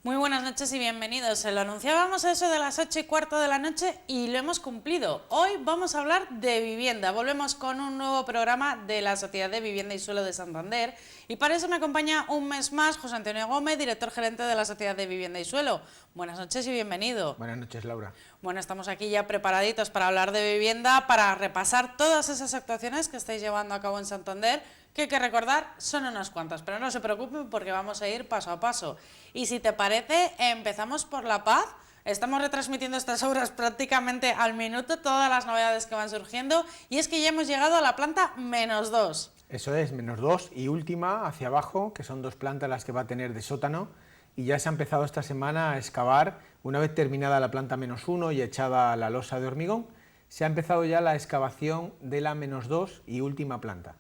Muy buenas noches y bienvenidos. Se lo anunciábamos a eso de las 8:15 de la noche y lo hemos cumplido. Hoy vamos a hablar de vivienda. Volvemos con un nuevo programa de la Sociedad de Vivienda y Suelo de Santander y para eso me acompaña un mes más José Antonio Gómez, director gerente de la Sociedad de Vivienda y Suelo. Buenas noches y bienvenido. Buenas noches, Laura. Bueno, estamos aquí ya preparaditos para hablar de vivienda, para repasar todas esas actuaciones que estáis llevando a cabo en Santander, que hay que recordar son unas cuantas, pero no se preocupen porque vamos a ir paso a paso. Y si te parece, empezamos por La Paz. Estamos retransmitiendo estas obras prácticamente al minuto, todas las novedades que van surgiendo, y es que ya hemos llegado a la planta -2. Eso es, -2 y última hacia abajo, que son 2 plantas las que va a tener de sótano, y ya se ha empezado esta semana a excavar. Una vez terminada la planta -1 y echada la losa de hormigón, se ha empezado ya la excavación de la -2 y última planta.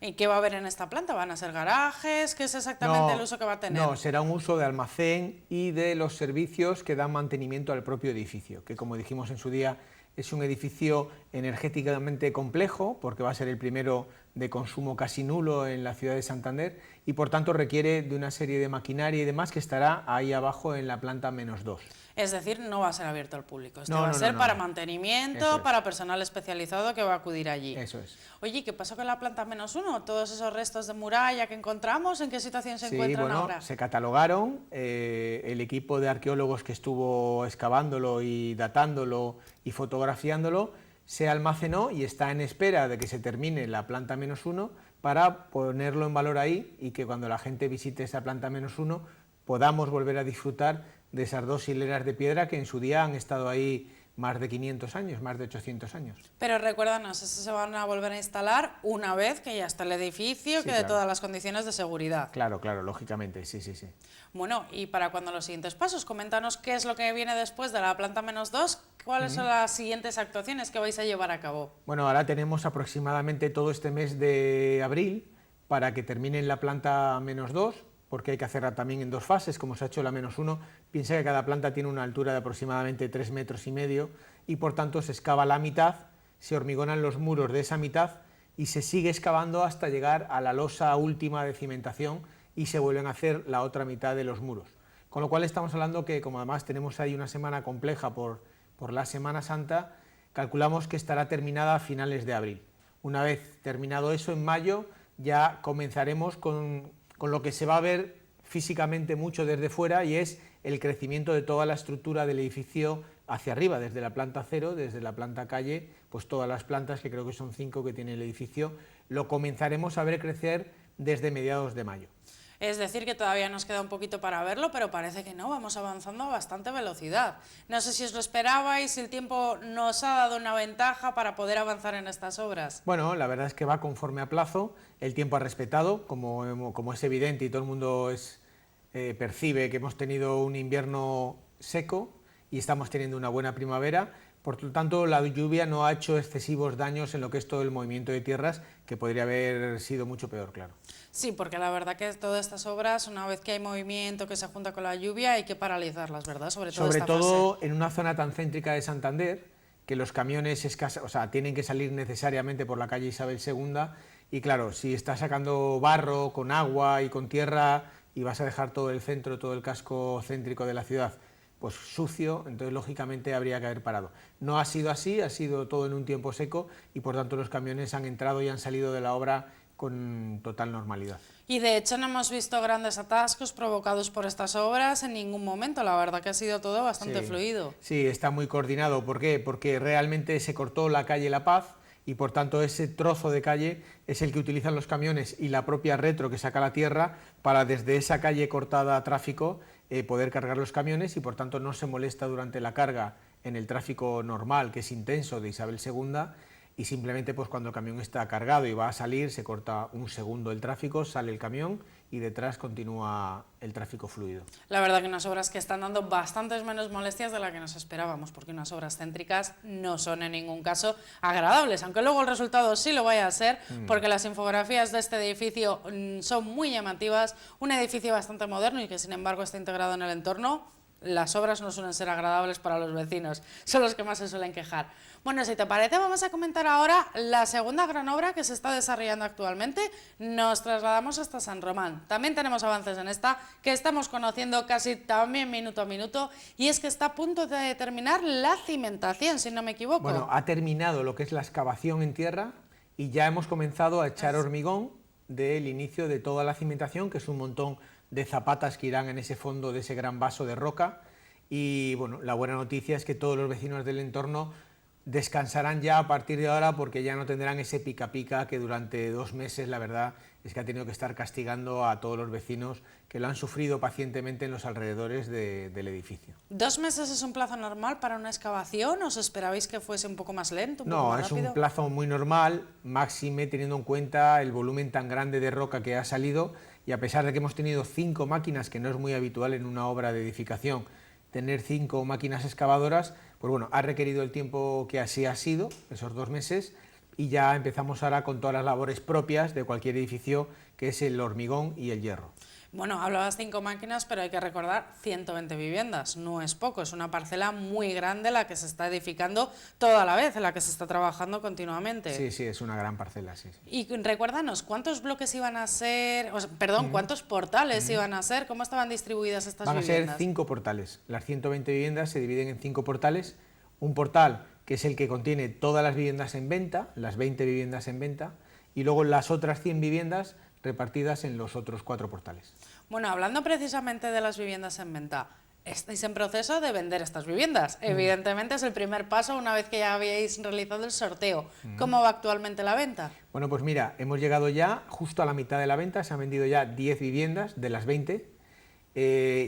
¿Y qué va a haber en esta planta? ¿Van a ser garajes? ¿Qué es exactamente el uso que va a tener? No, será un uso de almacén y de los servicios que dan mantenimiento al propio edificio, que como dijimos en su día, es un edificio energéticamente complejo, porque va a ser el primero de consumo casi nulo en la ciudad de Santander, y por tanto requiere de una serie de maquinaria y demás que estará ahí abajo en la planta -2. Es decir, no va a ser abierto al público, esto va a ser para mantenimiento, para personal especializado que va a acudir allí. Eso es. Oye, ¿qué pasó con la planta -1? ¿Todos esos restos de muralla que encontramos, en qué situación se encuentran ahora? Se catalogaron, el equipo de arqueólogos que estuvo excavándolo y datándolo y fotografiándolo se almacenó y está en espera de que se termine la planta -1 para ponerlo en valor ahí y que cuando la gente visite esa planta -1 podamos volver a disfrutar de esas 2 hileras de piedra que en su día han estado ahí más de 500 años, más de 800 años. Pero recuérdanos, eso se van a volver a instalar una vez que ya está el edificio, que de todas las condiciones de seguridad. Claro, lógicamente, sí. Bueno, y para cuando los siguientes pasos, coméntanos qué es lo que viene después de la planta -2, cuáles son las siguientes actuaciones que vais a llevar a cabo. Bueno, ahora tenemos aproximadamente todo este mes de abril para que termine la planta -2, porque hay que hacerla también en 2 fases, como se ha hecho la -1. Piensa que cada planta tiene una altura de aproximadamente 3,5 metros y por tanto se excava la mitad, se hormigonan los muros de esa mitad y se sigue excavando hasta llegar a la losa última de cimentación y se vuelven a hacer la otra mitad de los muros. Con lo cual estamos hablando que, como además tenemos ahí una semana compleja por la Semana Santa, calculamos que estará terminada a finales de abril. Una vez terminado eso, en mayo ya comenzaremos con lo que se va a ver físicamente mucho desde fuera, y es el crecimiento de toda la estructura del edificio hacia arriba, desde la planta 0, desde la planta calle, pues todas las plantas, que creo que son 5 que tiene el edificio, lo comenzaremos a ver crecer desde mediados de mayo. Es decir, que todavía nos queda un poquito para verlo, pero parece que no, vamos avanzando a bastante velocidad. No sé si os lo esperabais, si el tiempo nos ha dado una ventaja para poder avanzar en estas obras. Bueno, la verdad es que va conforme a plazo, el tiempo ha respetado, como es evidente y todo el mundo percibe que hemos tenido un invierno seco y estamos teniendo una buena primavera. Por lo tanto, la lluvia no ha hecho excesivos daños en lo que es todo el movimiento de tierras, que podría haber sido mucho peor, claro. Sí, porque la verdad que todas estas obras, una vez que hay movimiento que se junta con la lluvia, hay que paralizarlas, ¿verdad? Sobre todo en una zona tan céntrica de Santander, que los camiones tienen que salir necesariamente por la calle Isabel II, y claro, si estás sacando barro con agua y con tierra y vas a dejar todo el centro, todo el casco céntrico de la ciudad pues sucio, entonces lógicamente habría que haber parado. No ha sido así, ha sido todo en un tiempo seco y por tanto los camiones han entrado y han salido de la obra con total normalidad. Y de hecho no hemos visto grandes atascos provocados por estas obras en ningún momento, la verdad que ha sido todo bastante fluido. Sí, está muy coordinado. ¿Por qué? Porque realmente se cortó la calle La Paz y por tanto ese trozo de calle es el que utilizan los camiones y la propia retro que saca la tierra para desde esa calle cortada a tráfico poder cargar los camiones, y por tanto no se molesta durante la carga en el tráfico normal, que es intenso, de Isabel II, y simplemente pues cuando el camión está cargado y va a salir se corta un segundo el tráfico, sale el camión y detrás continúa el tráfico fluido. La verdad que unas obras que están dando bastantes menos molestias de las que nos esperábamos, porque unas obras céntricas no son en ningún caso agradables, aunque luego el resultado sí lo vaya a ser, porque las infografías de este edificio son muy llamativas, un edificio bastante moderno y que sin embargo está integrado en el entorno. las obras no suelen ser agradables para los vecinos, son los que más se suelen quejar. Bueno, si te parece, vamos a comentar ahora la segunda gran obra que se está desarrollando actualmente. Nos trasladamos hasta San Román. También tenemos avances en esta, que estamos conociendo casi también minuto a minuto, y es que está a punto de terminar la cimentación, si no me equivoco. Bueno, ha terminado lo que es la excavación en tierra y ya hemos comenzado a echar hormigón del inicio de toda la cimentación, que es un montón de zapatas que irán en ese fondo de ese gran vaso de roca. Y bueno, la buena noticia es que todos los vecinos del entorno descansarán ya a partir de ahora, porque ya no tendrán ese pica pica que durante 2 meses, la verdad, es que ha tenido que estar castigando a todos los vecinos que lo han sufrido pacientemente en los alrededores del edificio. 2 meses es un plazo normal para una excavación, ¿os esperabais que fuese un poco más lento, un poco No, más es rápido? un plazo muy normal, máxime teniendo en cuenta el volumen tan grande de roca que ha salido, y a pesar de que hemos tenido 5 máquinas, que no es muy habitual en una obra de edificación, tener 5 máquinas excavadoras, pues bueno, ha requerido el tiempo que así ha sido, esos 2 meses, y ya empezamos ahora con todas las labores propias de cualquier edificio, que es el hormigón y el hierro. Bueno, hablabas 5 máquinas, pero hay que recordar 120 viviendas, no es poco, es una parcela muy grande la que se está edificando toda la vez, en la que se está trabajando continuamente. Sí, sí, es una gran parcela, sí, sí. Y recuérdanos, ¿cuántos bloques iban a ser, perdón, cuántos portales iban a ser? ¿Cómo estaban distribuidas estas Van a ser viviendas? 5 portales. Las 120 viviendas se dividen en 5 portales. Un portal que es el que contiene todas las viviendas en venta, las 20 viviendas en venta, y luego las otras 100 viviendas repartidas en los otros 4 portales. Bueno, hablando precisamente de las viviendas en venta, estáis en proceso de vender estas viviendas. Evidentemente es el primer paso una vez que ya habíais realizado el sorteo. ¿Cómo va actualmente la venta? Bueno, pues mira, hemos llegado ya justo a la mitad de la venta, se han vendido ya 10 viviendas de las 20.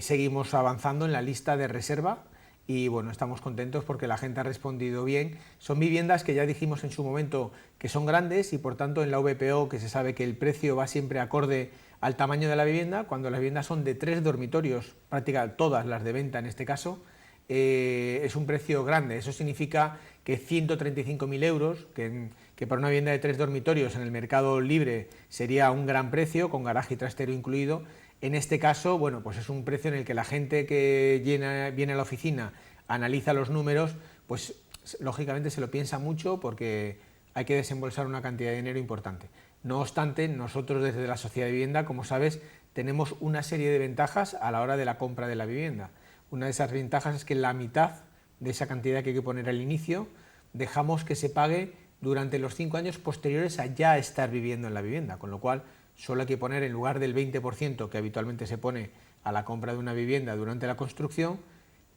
Seguimos avanzando en la lista de reserva y bueno, estamos contentos porque la gente ha respondido bien. Son viviendas que ya dijimos en su momento que son grandes y por tanto en la VPO, que se sabe que el precio va siempre acorde al tamaño de la vivienda, cuando las viviendas son de 3 dormitorios, prácticamente todas las de venta en este caso, es un precio grande. Eso significa que 135.000 euros, que para una vivienda de 3 dormitorios en el mercado libre sería un gran precio, con garaje y trastero incluido, en este caso, bueno, pues es un precio en el que la gente que viene a la oficina, analiza los números, pues lógicamente se lo piensa mucho porque hay que desembolsar una cantidad de dinero importante. No obstante, nosotros desde la Sociedad de Vivienda, como sabes, tenemos una serie de ventajas a la hora de la compra de la vivienda. Una de esas ventajas es que la mitad de esa cantidad que hay que poner al inicio, dejamos que se pague durante los 5 años posteriores a ya estar viviendo en la vivienda, con lo cual solo hay que poner, en lugar del 20% que habitualmente se pone a la compra de una vivienda durante la construcción,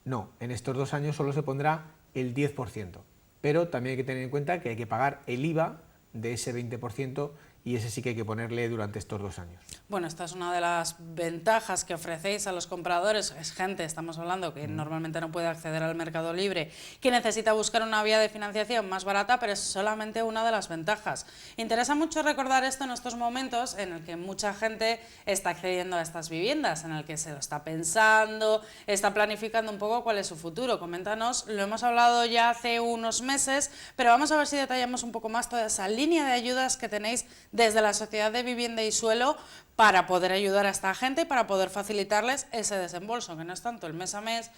no, en estos 2 años solo se pondrá el 10%. Pero también hay que tener en cuenta que hay que pagar el IVA de ese 20%, y ese sí que hay que ponerle durante estos 2 años. Bueno, esta es una de las ventajas que ofrecéis a los compradores. Es gente, estamos hablando, que normalmente no puede acceder al mercado libre, que necesita buscar una vía de financiación más barata, pero es solamente una de las ventajas. Interesa mucho recordar esto en estos momentos en el que mucha gente está accediendo a estas viviendas, en el que se lo está pensando, está planificando un poco cuál es su futuro. Coméntanos, lo hemos hablado ya hace unos meses, pero vamos a ver si detallamos un poco más toda esa línea de ayudas que tenéis desde la Sociedad de Vivienda y Suelo para poder ayudar a esta gente y para poder facilitarles ese desembolso, que no es tanto el mes a mes,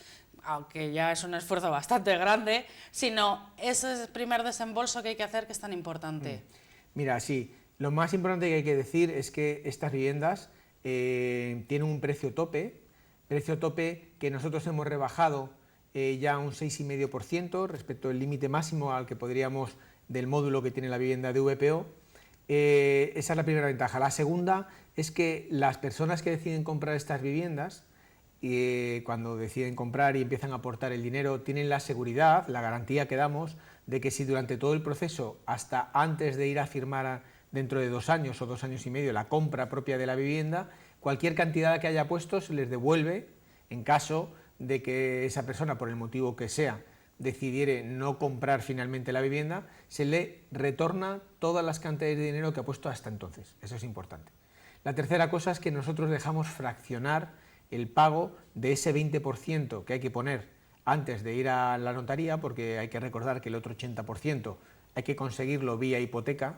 aunque ya es un esfuerzo bastante grande, sino ese primer desembolso que hay que hacer, que es tan importante. Mira, sí, lo más importante que hay que decir es que estas viviendas tienen un precio tope que nosotros hemos rebajado ya un 6,5% respecto al límite máximo al que podríamos del módulo que tiene la vivienda de VPO. Esa es la primera ventaja. La segunda es que las personas que deciden comprar estas viviendas, cuando deciden comprar y empiezan a aportar el dinero, tienen la seguridad, la garantía que damos de que si durante todo el proceso, hasta antes de ir a firmar dentro de 2 años o 2 años y medio la compra propia de la vivienda, cualquier cantidad que haya puesto se les devuelve en caso de que esa persona, por el motivo que sea, decidiere no comprar finalmente la vivienda, se le retorna todas las cantidades de dinero que ha puesto hasta entonces. Eso es importante. La tercera cosa es que nosotros dejamos fraccionar el pago de ese 20% que hay que poner antes de ir a la notaría, porque hay que recordar que el otro 80% hay que conseguirlo vía hipoteca,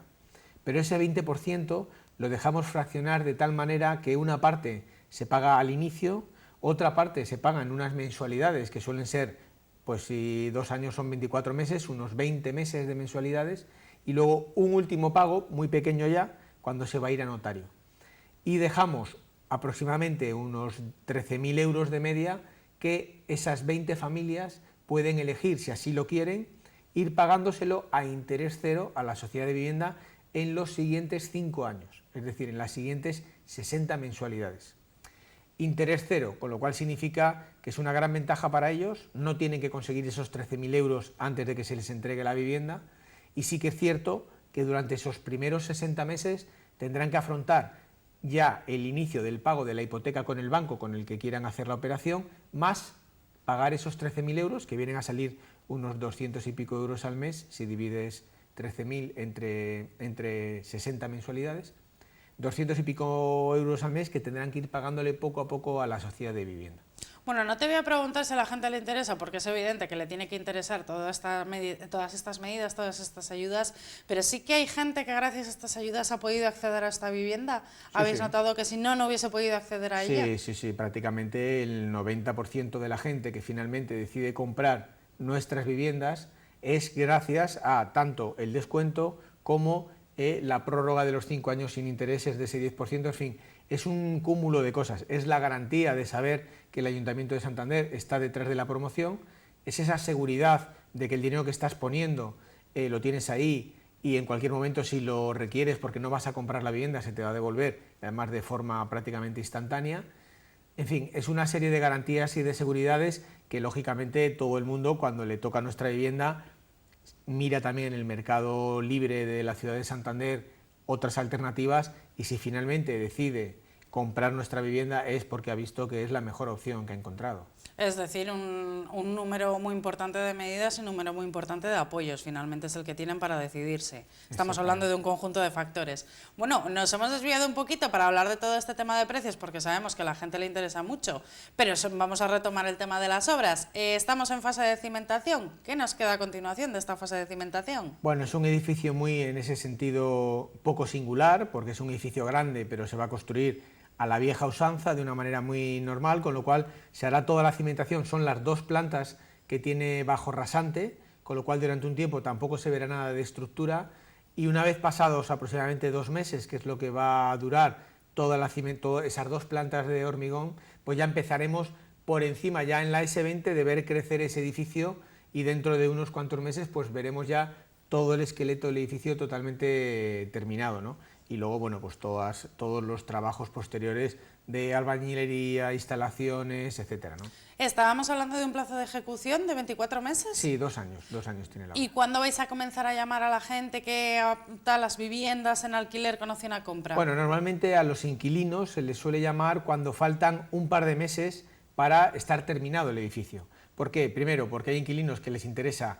pero ese 20% lo dejamos fraccionar de tal manera que una parte se paga al inicio, otra parte se pagan unas mensualidades que suelen ser, pues si 2 años son 24 meses, unos 20 meses de mensualidades, y luego un último pago, muy pequeño ya, cuando se va a ir a notario. Y dejamos aproximadamente unos 13.000 euros de media que esas 20 familias pueden elegir, si así lo quieren, ir pagándoselo a interés cero a la sociedad de vivienda en los siguientes 5 años, es decir, en las siguientes 60 mensualidades. Interés cero, con lo cual significa que es una gran ventaja para ellos, no tienen que conseguir esos 13.000 euros antes de que se les entregue la vivienda, y sí que es cierto que durante esos primeros 60 meses tendrán que afrontar ya el inicio del pago de la hipoteca con el banco con el que quieran hacer la operación, más pagar esos 13.000 euros, que vienen a salir unos 200 y pico euros al mes, si divides 13.000 entre 60 mensualidades, 200 y pico euros al mes que tendrán que ir pagándole poco a poco a la sociedad de vivienda. Bueno, no te voy a preguntar si a la gente le interesa, porque es evidente que le tiene que interesar todas estas medidas, todas estas ayudas, pero sí que hay gente que gracias a estas ayudas ha podido acceder a esta vivienda. ¿Habéis notado que si no, no hubiese podido acceder a ella? Sí, prácticamente el 90% de la gente que finalmente decide comprar nuestras viviendas es gracias a tanto el descuento como la prórroga de los 5 años sin intereses de ese 10%, en fin, es un cúmulo de cosas, es la garantía de saber que el Ayuntamiento de Santander está detrás de la promoción, es esa seguridad de que el dinero que estás poniendo lo tienes ahí y en cualquier momento si lo requieres porque no vas a comprar la vivienda se te va a devolver, además de forma prácticamente instantánea. En fin, es una serie de garantías y de seguridades que lógicamente todo el mundo cuando le toca nuestra vivienda mira también en el mercado libre de la ciudad de Santander otras alternativas y si finalmente decide comprar nuestra vivienda es porque ha visto que es la mejor opción que ha encontrado. Es decir, un número muy importante de medidas y un número muy importante de apoyos, finalmente es el que tienen para decidirse. Estamos hablando de un conjunto de factores. Bueno, nos hemos desviado un poquito para hablar de todo este tema de precios porque sabemos que a la gente le interesa mucho, pero vamos a retomar el tema de las obras. Estamos en fase de cimentación. ¿Qué nos queda a continuación de esta fase de cimentación? Bueno, es un edificio muy, en ese sentido, poco singular, porque es un edificio grande, pero se va a construir a la vieja usanza de una manera muy normal, con lo cual se hará toda la cimentación, son las 2 plantas que tiene bajo rasante, con lo cual durante un tiempo tampoco se verá nada de estructura y una vez pasados aproximadamente 2 meses, que es lo que va a durar todas esas 2 plantas de hormigón, pues ya empezaremos por encima ya en la S20 de ver crecer ese edificio y dentro de unos cuantos meses pues veremos ya todo el esqueleto del edificio totalmente terminado, ¿no? Y luego, bueno, pues todos los trabajos posteriores de albañilería, instalaciones, etcétera, ¿no? Estábamos hablando de un plazo de ejecución de 24 meses. Sí, 2 años tiene la obra. ¿Y cuándo vais a comenzar a llamar a la gente que opta las viviendas en alquiler con opción a compra? Bueno, normalmente a los inquilinos se les suele llamar cuando faltan un par de meses para estar terminado el edificio. ¿Por qué? Primero, porque hay inquilinos que les interesa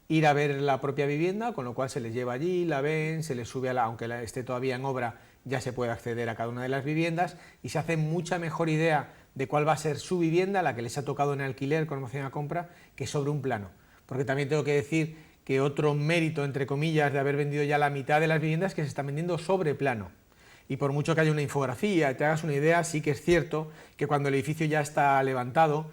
ir a ver la propia vivienda, con lo cual se les lleva allí, la ven, se les sube aunque esté todavía en obra, ya se puede acceder a cada una de las viviendas y se hace mucha mejor idea de cuál va a ser su vivienda, la que les ha tocado en alquiler con opción a compra, que sobre un plano. Porque también tengo que decir que otro mérito, entre comillas, de haber vendido ya la mitad de las viviendas que se están vendiendo sobre plano. Y por mucho que haya una infografía, te hagas una idea, sí que es cierto que cuando el edificio ya está levantado,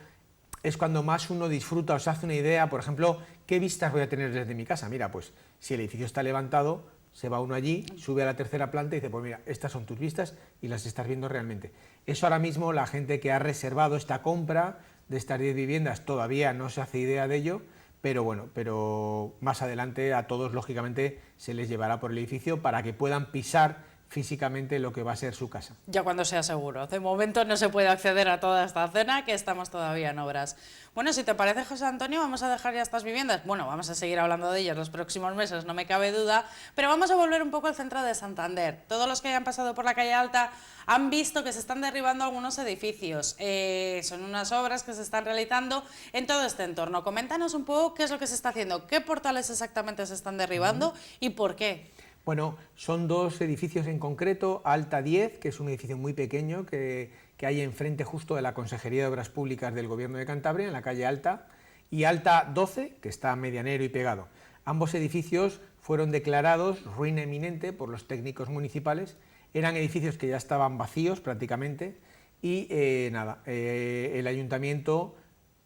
es cuando más uno disfruta o se hace una idea, por ejemplo, ¿qué vistas voy a tener desde mi casa? Mira, pues si el edificio está levantado, se va uno allí, sube a la 3ª planta y dice, pues mira, estas son tus vistas y las estás viendo realmente. Eso ahora mismo la gente que ha reservado esta compra de estas 10 viviendas todavía no se hace idea de ello, pero bueno, pero más adelante a todos lógicamente se les llevará por el edificio para que puedan pisar físicamente lo que va a ser su casa. Ya cuando sea seguro. De momento no se puede acceder a toda esta zona, que estamos todavía en obras. Bueno, si te parece, José Antonio, vamos a dejar ya estas viviendas. Bueno, vamos a seguir hablando de ellas los próximos meses, no me cabe duda, pero vamos a volver un poco al centro de Santander. Todos los que hayan pasado por la calle Alta han visto que se están derribando algunos edificios. Son unas obras que se están realizando en todo este entorno. Coméntanos un poco qué es lo que se está haciendo, qué portales exactamente se están derribando y por qué. Bueno, son 2 edificios en concreto, Alta 10, que es un edificio muy pequeño que hay enfrente justo de la Consejería de Obras Públicas del Gobierno de Cantabria, en la calle Alta, y Alta 12, que está a medianero y pegado. Ambos edificios fueron declarados ruina inminente por los técnicos municipales, eran edificios que ya estaban vacíos prácticamente, y el ayuntamiento,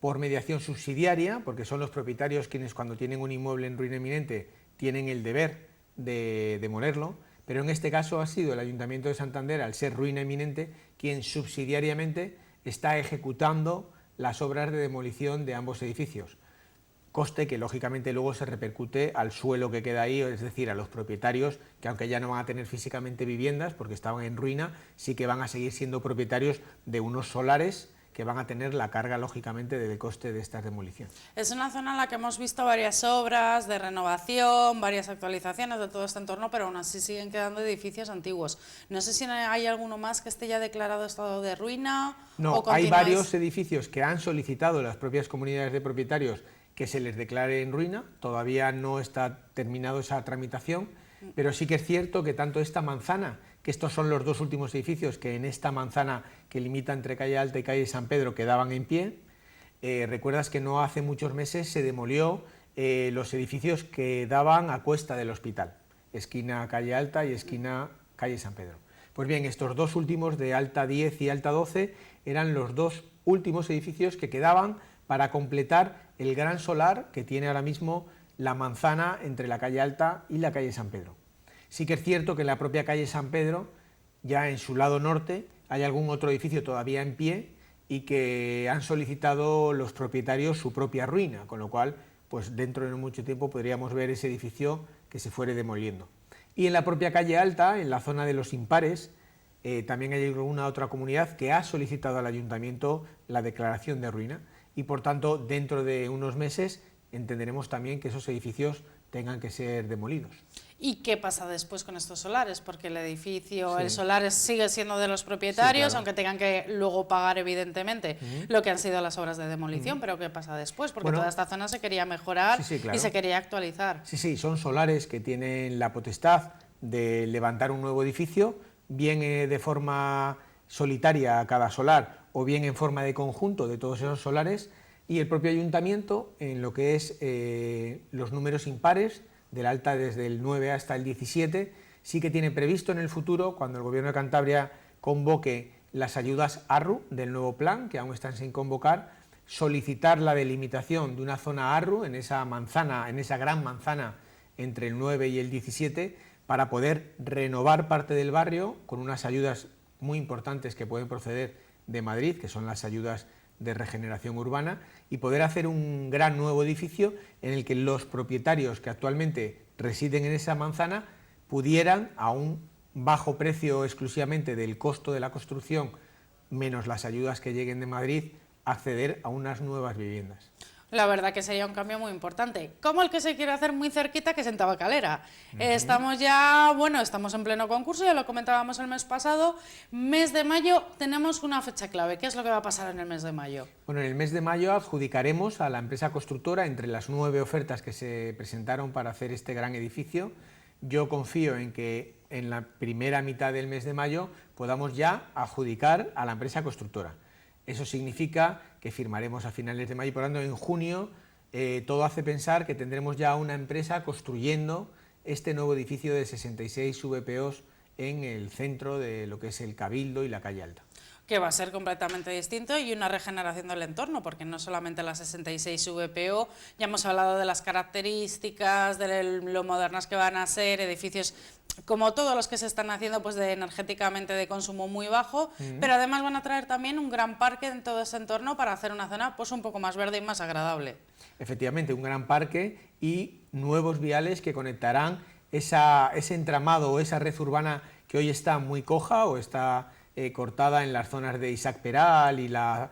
por mediación subsidiaria, porque son los propietarios quienes cuando tienen un inmueble en ruina inminente tienen el deber de demolerlo, pero en este caso ha sido el Ayuntamiento de Santander, al ser ruina inminente, quien subsidiariamente está ejecutando las obras de demolición de ambos edificios. Coste que lógicamente luego se repercute al suelo que queda ahí, es decir, a los propietarios, que aunque ya no van a tener físicamente viviendas porque estaban en ruina, sí que van a seguir siendo propietarios de unos solares que van a tener la carga lógicamente del coste de esta demolición. Es una zona en la que hemos visto varias obras de renovación, varias actualizaciones de todo este entorno, pero aún así siguen quedando edificios antiguos. No sé si hay alguno más que esté ya declarado estado de ruina. No, hay varios edificios que han solicitado las propias comunidades de propietarios que se les declare en ruina, todavía no está terminado esa tramitación, pero sí que es cierto que tanto esta manzana, que estos son los dos últimos edificios que en esta manzana que limita entre calle Alta y calle San Pedro quedaban en pie, recuerdas que no hace muchos meses se demolió los edificios que daban a cuesta del hospital, esquina calle Alta y esquina calle San Pedro. Pues bien, estos dos últimos de Alta 10 y Alta 12 eran los dos últimos edificios que quedaban para completar el gran solar que tiene ahora mismo la manzana entre la calle Alta y la calle San Pedro. Sí que es cierto que en la propia calle San Pedro, ya en su lado norte, hay algún otro edificio todavía en pie y que han solicitado los propietarios su propia ruina, con lo cual, pues dentro de no mucho tiempo podríamos ver ese edificio que se fuere demoliendo. Y en la propia calle Alta, en la zona de los impares, también hay alguna otra comunidad que ha solicitado al ayuntamiento la declaración de ruina y por tanto dentro de unos meses entenderemos también que esos edificios tengan que ser demolidos. ¿Y qué pasa después con estos solares? Porque el edificio, el solar sigue siendo de los propietarios, claro, aunque tengan que luego pagar evidentemente lo que han sido las obras de demolición, pero ¿qué pasa después? Porque toda esta zona se quería mejorar claro, y se quería actualizar. Sí, son solares que tienen la potestad de levantar un nuevo edificio, bien de forma solitaria a cada solar o bien en forma de conjunto de todos esos solares, y el propio ayuntamiento, en lo que es los números impares, del Alta desde el 9 hasta el 17, sí que tiene previsto en el futuro, cuando el Gobierno de Cantabria convoque las ayudas ARRU del nuevo plan, que aún están sin convocar, solicitar la delimitación de una zona ARRU en esa manzana, en esa gran manzana entre el 9 y el 17, para poder renovar parte del barrio con unas ayudas muy importantes que pueden proceder de Madrid, que son las ayudas de regeneración urbana, y poder hacer un gran nuevo edificio en el que los propietarios que actualmente residen en esa manzana pudieran, a un bajo precio exclusivamente del costo de la construcción, menos las ayudas que lleguen de Madrid, acceder a unas nuevas viviendas. La verdad que sería un cambio muy importante, como el que se quiere hacer muy cerquita, que es en Tabacalera. Estamos ya, estamos en pleno concurso, ya lo comentábamos el mes pasado. Mes de mayo tenemos una fecha clave. ¿Qué es lo que va a pasar en el mes de mayo? Bueno, en el mes de mayo adjudicaremos a la empresa constructora entre las 9 ofertas que se presentaron para hacer este gran edificio. Yo confío en que en la primera mitad del mes de mayo podamos ya adjudicar a la empresa constructora. Eso significa que firmaremos a finales de mayo y por lo tanto en junio todo hace pensar que tendremos ya una empresa construyendo este nuevo edificio de 66 VPOs en el centro de lo que es el Cabildo y la calle Alta. Que va a ser completamente distinto y una regeneración del entorno, porque no solamente las 66 VPO, ya hemos hablado de las características, de lo modernas que van a ser, edificios como todos los que se están haciendo, pues de energéticamente de consumo muy bajo, pero además van a traer también un gran parque en todo ese entorno para hacer una zona pues un poco más verde y más agradable. Efectivamente, un gran parque y nuevos viales que conectarán ese entramado o esa red urbana que hoy está muy coja o está cortada en las zonas de Isaac Peral y la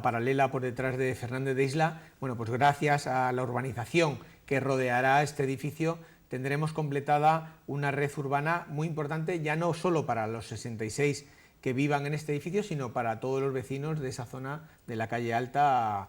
paralela por detrás de Fernández de Isla. Bueno, pues gracias a la urbanización que rodeará este edificio tendremos completada una red urbana muy importante, ya no solo para los 66 que vivan en este edificio, sino para todos los vecinos de esa zona de la calle Alta,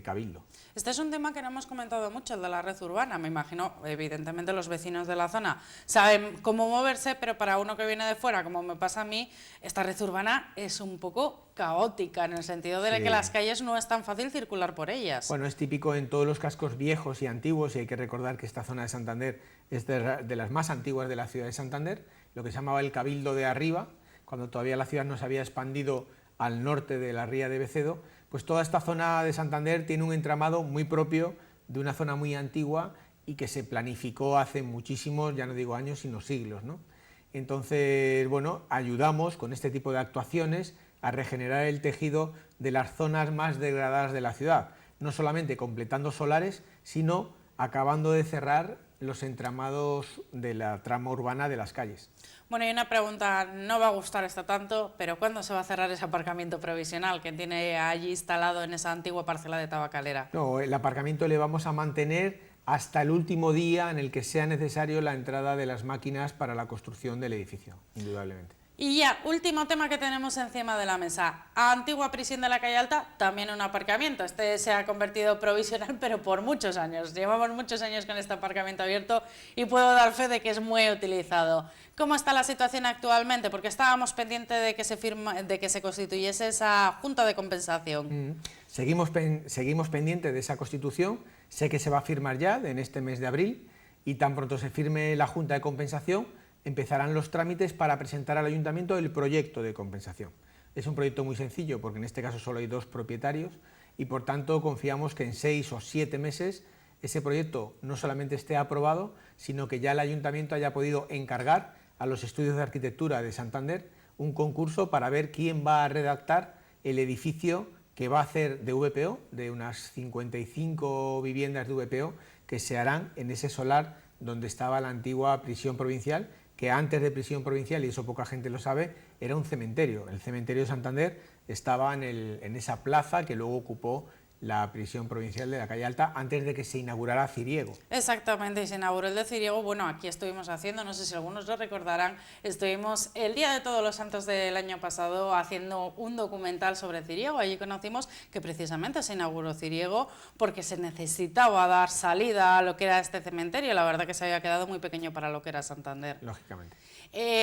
Cabildo. Este es un tema que no hemos comentado mucho, el de la red urbana. Me imagino, evidentemente, los vecinos de la zona saben cómo moverse, pero para uno que viene de fuera, como me pasa a mí, esta red urbana es un poco caótica, en el sentido de que las calles no es tan fácil circular por ellas. Bueno, es típico en todos los cascos viejos y antiguos, y hay que recordar que esta zona de Santander es de las más antiguas de la ciudad de Santander, lo que se llamaba el Cabildo de Arriba, cuando todavía la ciudad no se había expandido al norte de la ría de Becedo, pues toda esta zona de Santander tiene un entramado muy propio de una zona muy antigua y que se planificó hace muchísimos, ya no digo años, sino siglos, ¿no? Entonces, bueno, ayudamos con este tipo de actuaciones a regenerar el tejido de las zonas más degradadas de la ciudad, no solamente completando solares, sino acabando de cerrar los entramados de la trama urbana de las calles. Bueno, y una pregunta, no va a gustar esta tanto, pero ¿cuándo se va a cerrar ese aparcamiento provisional que tiene allí instalado en esa antigua parcela de Tabacalera? No, el aparcamiento le vamos a mantener hasta el último día en el que sea necesario la entrada de las máquinas para la construcción del edificio, indudablemente. Y ya, último tema que tenemos encima de la mesa. Antigua prisión de la Calle Alta, también un aparcamiento. Este se ha convertido provisional, pero por muchos años. Llevamos muchos años con este aparcamiento abierto y puedo dar fe de que es muy utilizado. ¿Cómo está la situación actualmente? Porque estábamos pendientes de que se constituyese esa Junta de Compensación. Seguimos pendientes de esa constitución. Sé que se va a firmar ya en este mes de abril y tan pronto se firme la Junta de Compensación, empezarán los trámites para presentar al Ayuntamiento el proyecto de compensación. Es un proyecto muy sencillo porque en este caso solo hay 2 propietarios y por tanto confiamos que en 6 o 7 meses ese proyecto no solamente esté aprobado, sino que ya el Ayuntamiento haya podido encargar a los estudios de arquitectura de Santander un concurso para ver quién va a redactar el edificio que va a hacer de VPO, de unas 55 viviendas de VPO que se harán en ese solar donde estaba la antigua prisión provincial, que antes de prisión provincial, y eso poca gente lo sabe, era un cementerio. El cementerio de Santander estaba en esa plaza que luego ocupó la prisión provincial de la Calle Alta antes de que se inaugurara Ciriego. Exactamente, y se inauguró el de Ciriego. Bueno, aquí estuvimos haciendo, no sé si algunos lo recordarán, estuvimos el Día de Todos los Santos del año pasado haciendo un documental sobre Ciriego. Allí conocimos que precisamente se inauguró Ciriego porque se necesitaba dar salida a lo que era este cementerio. La verdad que se había quedado muy pequeño para lo que era Santander. Lógicamente.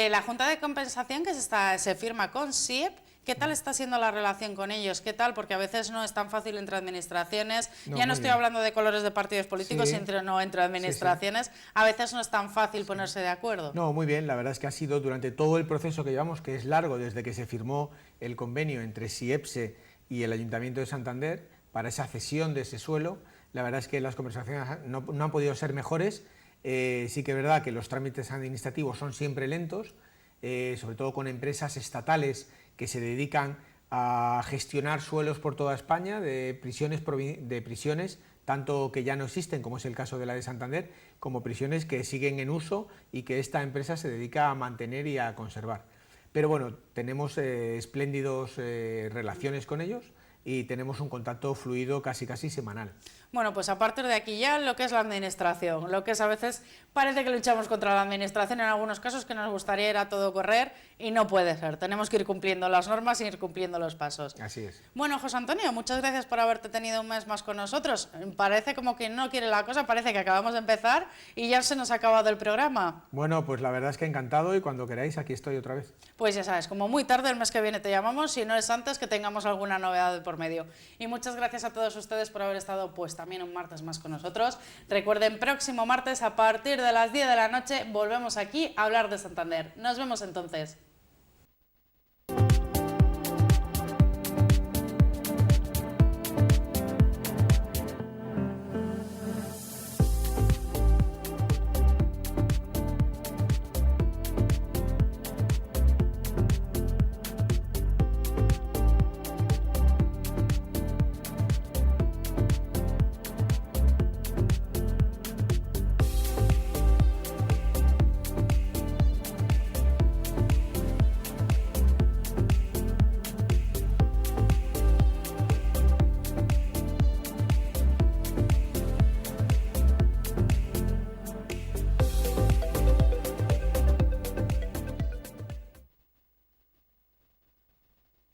La Junta de Compensación que se firma con SIEP, ¿qué tal está siendo la relación con ellos? ¿Qué tal? Porque a veces no es tan fácil entre administraciones, ya no estoy hablando de colores de partidos políticos, sí, sino entre administraciones, a veces no es tan fácil ponerse de acuerdo. No, muy bien, la verdad es que ha sido durante todo el proceso que llevamos, que es largo, desde que se firmó el convenio entre SIEPSE y el Ayuntamiento de Santander para esa cesión de ese suelo, la verdad es que las conversaciones no han podido ser mejores. Sí que es verdad que los trámites administrativos son siempre lentos, sobre todo con empresas estatales que se dedican a gestionar suelos por toda España, de prisiones, tanto que ya no existen, como es el caso de la de Santander, como prisiones que siguen en uso y que esta empresa se dedica a mantener y a conservar. Pero bueno, tenemos espléndidos relaciones con ellos y tenemos un contacto fluido casi semanal. Bueno, pues a partir de aquí ya lo que es la administración, lo que es a veces parece que luchamos contra la administración en algunos casos que nos gustaría ir a todo correr y no puede ser, tenemos que ir cumpliendo las normas y ir cumpliendo los pasos. Así es. Bueno, José Antonio, muchas gracias por haberte tenido un mes más con nosotros. Parece como que no quiere la cosa, parece que acabamos de empezar y ya se nos ha acabado el programa. Bueno, pues la verdad es que encantado y cuando queráis aquí estoy otra vez. Pues ya sabes, como muy tarde el mes que viene te llamamos, si no es antes que tengamos alguna novedad de por medio. Y muchas gracias a todos ustedes por haber estado pues también un martes más con nosotros. Recuerden, próximo martes a partir de las 10 de la noche volvemos aquí a hablar de Santander. Nos vemos entonces.